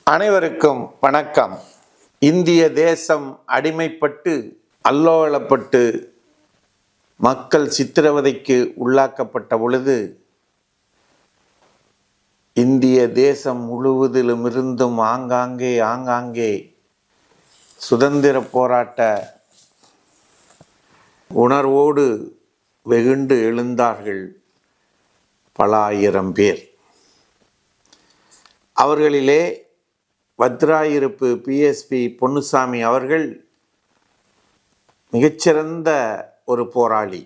அனைவருக்கும் வணக்கம். இந்திய தேசம் அடிமைப்பட்டு அல்லோலப்பட்டு மக்கள் சித்திரவதைக்கு உள்ளாக்கப்பட்ட பொழுது இந்திய தேசம் முழுவதிலுமிருந்தும் ஆங்காங்கே சுதந்திர போராட்ட உணர்வோடு வெகுண்டு எழுந்தார்கள் பல ஆயிரம் பேர். அவர்களிலே வத்ராயிருப்பு பிஎஸ்பி பொன்னுசாமி அவர்கள் மிகச்சிறந்த ஒரு போராளி.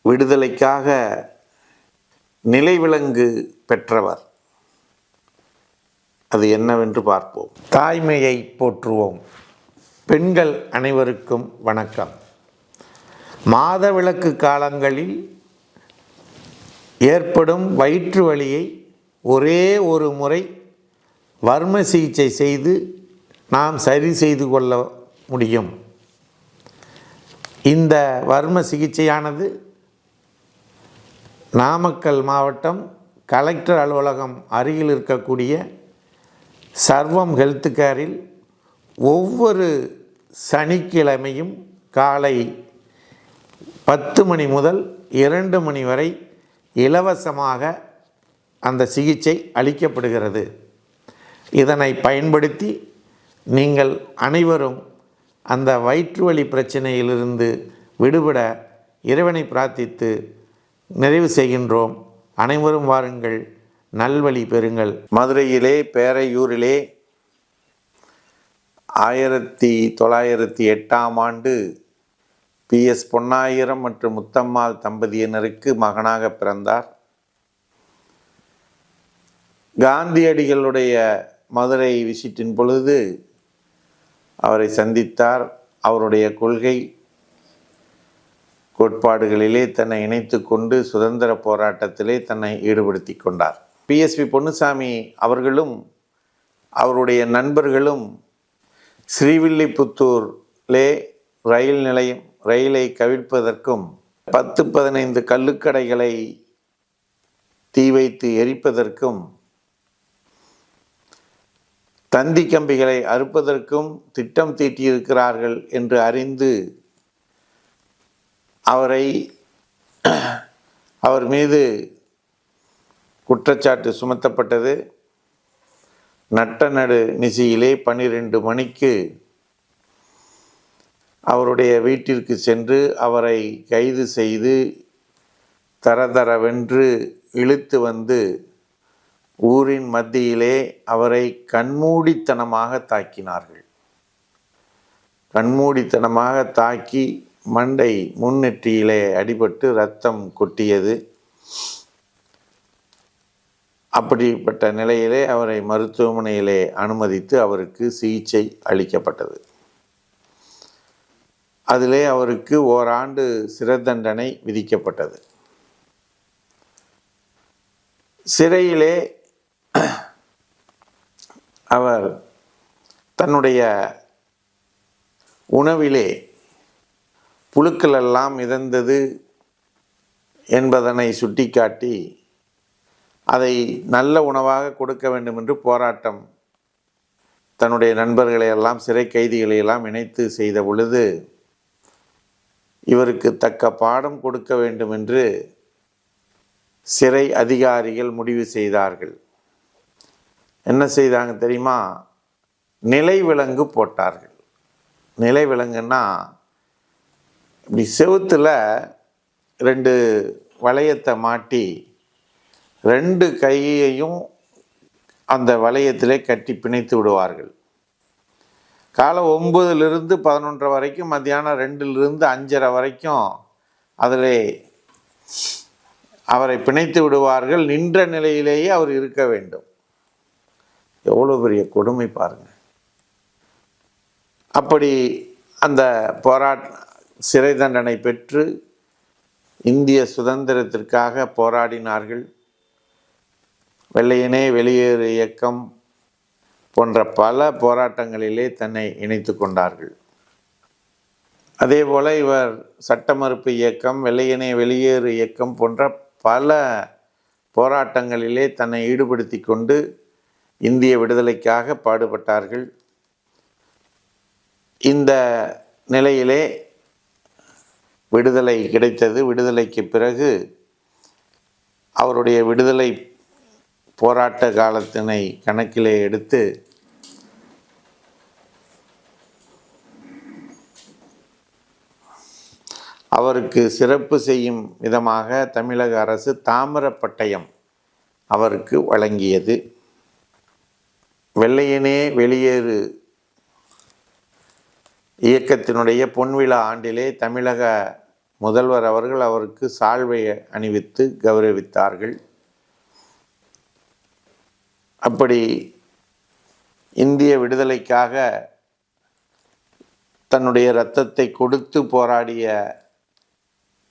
விடுதலைக்காக நிலைவிலங்கு பெற்றவர். அது என்னவென்று பார்ப்போம். தாய்மையை போற்றுவோம். பெண்கள் அனைவருக்கும் வணக்கம். மாதவிலக்கு காலங்களில் ஏற்படும் வயிற்று வலியை ஒரே ஒரு முறை வர்ம சிகிச்சை செய்து நாம் சரி செய்து கொள்ள முடியும். இந்த வர்ம சிகிச்சையானது நாமக்கல் மாவட்டம் கலெக்டர் அலுவலகம் அருகில் இருக்கக்கூடிய சர்வம் ஹெல்த் கேரில் ஒவ்வொரு சனிக்கிழமையும் காலை 10 மணி முதல் 2 மணி வரை இலவசமாக அந்த சிகிச்சை அளிக்கப்படுகிறது. இதனை பயன்படுத்தி நீங்கள் அனைவரும் அந்த வயிற்றுவலி பிரச்சனையிலிருந்து விடுபட இறைவனை பிரார்த்தித்து நிறைவு செய்கின்றோம். அனைவரும் வாருங்கள், நல்வழி பெறுங்கள். மதுரையிலே பேரையூரிலே 1908 PS பொன்னாயிரம் மற்றும் முத்தம்மாள் தம்பதியினருக்கு மகனாக பிறந்தார். காந்தியடிகளுடைய மதுரை விசிட்டின் பொழுது அவரை சந்தித்தார். அவருடைய கொள்கை கோட்பாடுகளிலே தன்னை இணைத்து கொண்டு சுதந்திர போராட்டத்திலே தன்னை ஈடுபடுத்தி கொண்டார். PSP பொன்னுசாமி அவர்களும் அவருடைய நண்பர்களும் ஸ்ரீவில்லிபுத்தூரிலே ரயிலை கவிழ்ப்பதற்கும் 10-15 கள்ளுக்கடைகளை தீ வைத்து எரிப்பதற்கும் தந்தி கம்பிகளை அறுப்பதற்கும் திட்டம் தீட்டியிருக்கிறார்கள் என்று அறிந்து அவர் மீது குற்றச்சாட்டு சுமத்தப்பட்டது. நட்ட நடு நிசியிலே 12 மணிக்கு அவருடைய வீட்டிற்கு சென்று அவரை கைது செய்து தரதரவென்று இழுத்து வந்து ஊரின் மத்தியிலே அவரை கண்மூடித்தனமாக தாக்கினார்கள். கண்மூடித்தனமாக தாக்கி மண்டை முன்னெற்றியிலே அடிபட்டு இரத்தம் கொட்டியது. அப்படிப்பட்ட நிலையிலே அவரை மருத்துவமனையிலே அனுமதித்து அவருக்கு சிகிச்சை அளிக்கப்பட்டது. அதிலே அவருக்கு ஓராண்டு சிறை தண்டனை விதிக்கப்பட்டது. சிறையிலே அவர் தன்னுடைய உணவிலே புழுக்கள் எல்லாம் மிதந்தது என்பதனை சுட்டிக்காட்டி அதை நல்ல உணவாக கொடுக்க வேண்டும் என்று போராட்டம் தன்னுடைய நண்பர்களை எல்லாம் சிறை கைதிகளை எல்லாம் இணைத்து செய்த பொழுது இவருக்கு தக்க பாடம் கொடுக்க வேண்டும் என்று சிறை அதிகாரிகள் முடிவு செய்தார்கள். என்ன செய்தாங்க தெரியுமா? நிலைவிலங்கு போட்டார்கள். நிலைவிலங்குன்னா இப்படி செவுத்தில் 2 வளையத்தை மாட்டி 2 கையையும் அந்த வளையத்திலே கட்டி பிணைத்து விடுவார்கள். காலை 9லிருந்து 11 வரைக்கும், மத்தியானம் 2லிருந்து 5:30 வரைக்கும் அதில் அவரை பிணைத்து விடுவார்கள். நின்ற நிலையிலேயே அவர் இருக்க வேண்டும். எவ்வளோ பெரிய கொடுமை பாருங்கள். அப்படி அந்த சிறை தண்டனை பெற்று இந்திய சுதந்திரத்திற்காக போராடினார்கள். வெள்ளையனே வெளியேறு இயக்கம் போன்ற பல போராட்டங்களிலே தன்னை இணைத்து கொண்டார்கள். அதே போல் இவர் சட்ட மறுப்பு இயக்கம், வெள்ளையனே வெளியேறு இயக்கம் போன்ற பல போராட்டங்களிலே தன்னை ஈடுபடுத்தி கொண்டு இந்திய விடுதலைக்காக பாடுபட்டார்கள். இந்த நிலையிலே விடுதலை கிடைத்தது. விடுதலைக்கு பிறகு அவருடைய விடுதலை போராட்ட காலத்தினை கணக்கிலே எடுத்து அவருக்கு சிறப்பு செய்யும் விதமாக தமிழக அரசு தாமிர பட்டயம் அவருக்கு வழங்கியது. வெள்ளையனே வெளியேறு இயக்கத்தினுடைய பொன்விழா ஆண்டிலே தமிழக முதல்வர் அவர்கள் அவருக்கு சால்வை அணிவித்து கௌரவித்தார்கள். அப்படி இந்திய விடுதலைக்காக தன்னுடைய இரத்தத்தை கொடுத்து போராடிய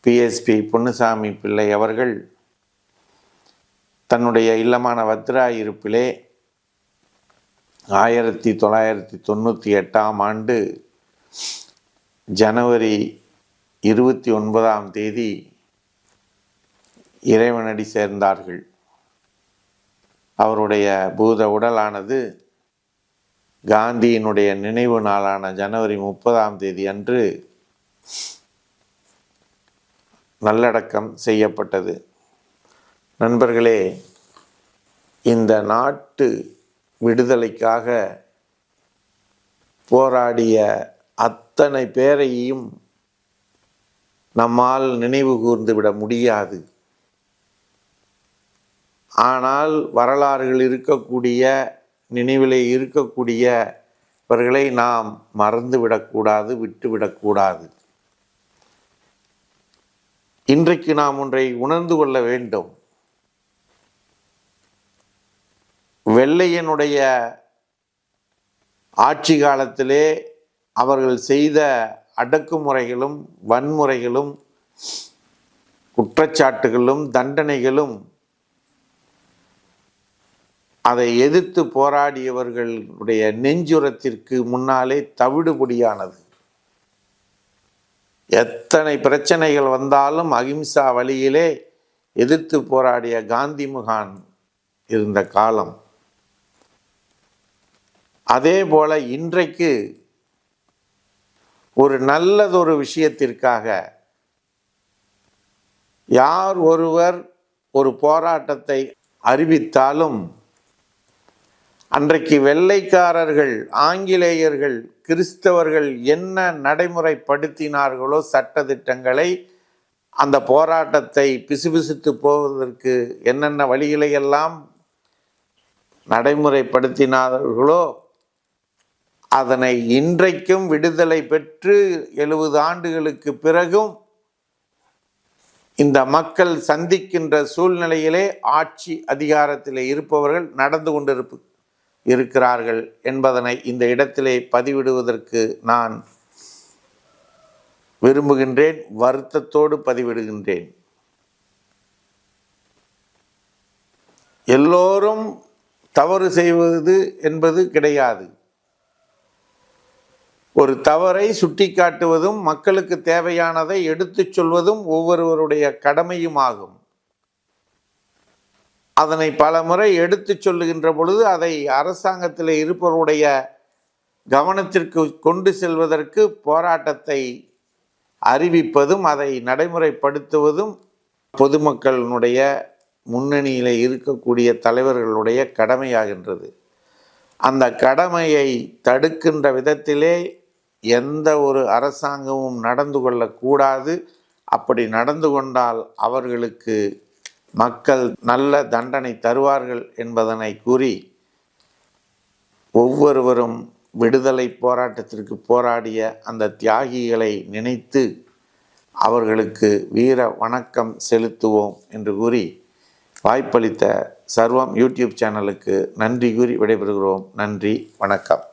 பிஎஸ்பி பொன்னுசாமி பிள்ளை அவர்கள் தன்னுடைய இல்லமான வத்திராயிருப்பிலே 1998ஆம் ஆண்டு ஜனவரி 29ஆம் தேதி இறைவனடி சேர்ந்தார்கள். அவருடைய பூத உடலானது காந்தியினுடைய நினைவு நாளான ஜனவரி 30ஆம் தேதி அன்று நல்லடக்கம் செய்யப்பட்டது. நண்பர்களே, இந்த நாட்டு விடுதலைக்காக போராடிய அத்தனை பேரையும் நம்மால் நினைவு கூர்ந்து விட முடியாது. ஆனால் வரலாறுகள் இருக்கக்கூடிய, நினைவிலே இருக்கக்கூடியவர்களை நாம் மறந்துவிடக்கூடாது, விட்டுவிடக்கூடாது. இன்றைக்கு நாம் ஒன்றை உணர்ந்து கொள்ள வேண்டும். வெள்ளையனுடைய ஆட்சி காலத்திலே அவர்கள் செய்த அடக்குமுறைகளும் வன்முறைகளும் குற்றச்சாட்டுகளும் தண்டனைகளும் அதை எதிர்த்து போராடியவர்களுடைய நெஞ்சுரத்திற்கு முன்னாலே தவிடுபொடியானது. எத்தனை பிரச்சனைகள் வந்தாலும் அகிம்சா வழியிலே எதிர்த்து போராடிய காந்தி மகான் இருந்த காலம். அதே போல இன்றைக்கு ஒரு நல்லதொரு விஷயத்திற்காக யார் ஒருவர் ஒரு போராட்டத்தை அறிவித்தாலும் அன்றைக்கு வெள்ளைக்காரர்கள், ஆங்கிலேயர்கள், கிறிஸ்தவர்கள் என்ன நடைமுறைப்படுத்தினார்களோ சட்டதிட்டங்களை, அந்த போராட்டத்தை பிசுபிசுத்து போவதற்கு என்னென்ன வழிகளையெல்லாம் நடைமுறைப்படுத்தினார்களோ அதனை இன்றைக்கும் விடுதலை பெற்று 70 ஆண்டுகளுக்கு பிறகும் இந்த மக்கள் சந்திக்கின்ற சூழ்நிலையிலே ஆட்சி அதிகாரத்திலே இருப்பவர்கள் நடந்து கொண்டிருக்கிறார்கள் என்பதனை இந்த இடத்திலே பதிவிடுவதற்கு நான் விரும்புகின்றேன், வருத்தத்தோடு பதிவிடுகின்றேன். எல்லோரும் தவறு செய்வது என்பது கிடையாது. ஒரு தவறை சுட்டிக்காட்டுவதும் மக்களுக்கு தேவையானதை எடுத்துச் சொல்வதும் ஒவ்வொருவருடைய கடமையுமாகும். அதனை பல முறை எடுத்துச் சொல்லுகின்ற பொழுது அதை அரசாங்கத்தில் இருப்பவருடைய கவனத்திற்கு கொண்டு செல்வதற்கு போராட்டத்தை அறிவிப்பதும் அதை நடைமுறைப்படுத்துவதும் பொதுமக்களினுடைய முன்னணியில் இருக்கக்கூடிய தலைவர்களுடைய கடமையாகின்றது. அந்த கடமையை தடுக்கின்ற விதத்திலே எந்த ஒரு அரசாங்கமும் நடந்து கொள்ளக்கூடாது. அப்படி நடந்து கொண்டால் அவர்களுக்கு மக்கள் நல்ல தண்டனை தருவார்கள் என்பதனை கூறி, ஒவ்வொருவரும் விடுதலை போராட்டத்திற்கு போராடிய அந்த தியாகிகளை நினைத்து அவர்களுக்கு வீர வணக்கம் செலுத்துவோம் என்று கூறி, வாய்ப்பளித்த சர்வம் யூடியூப் சேனலுக்கு நன்றி கூறி விடைபெறுகிறோம். நன்றி, வணக்கம்.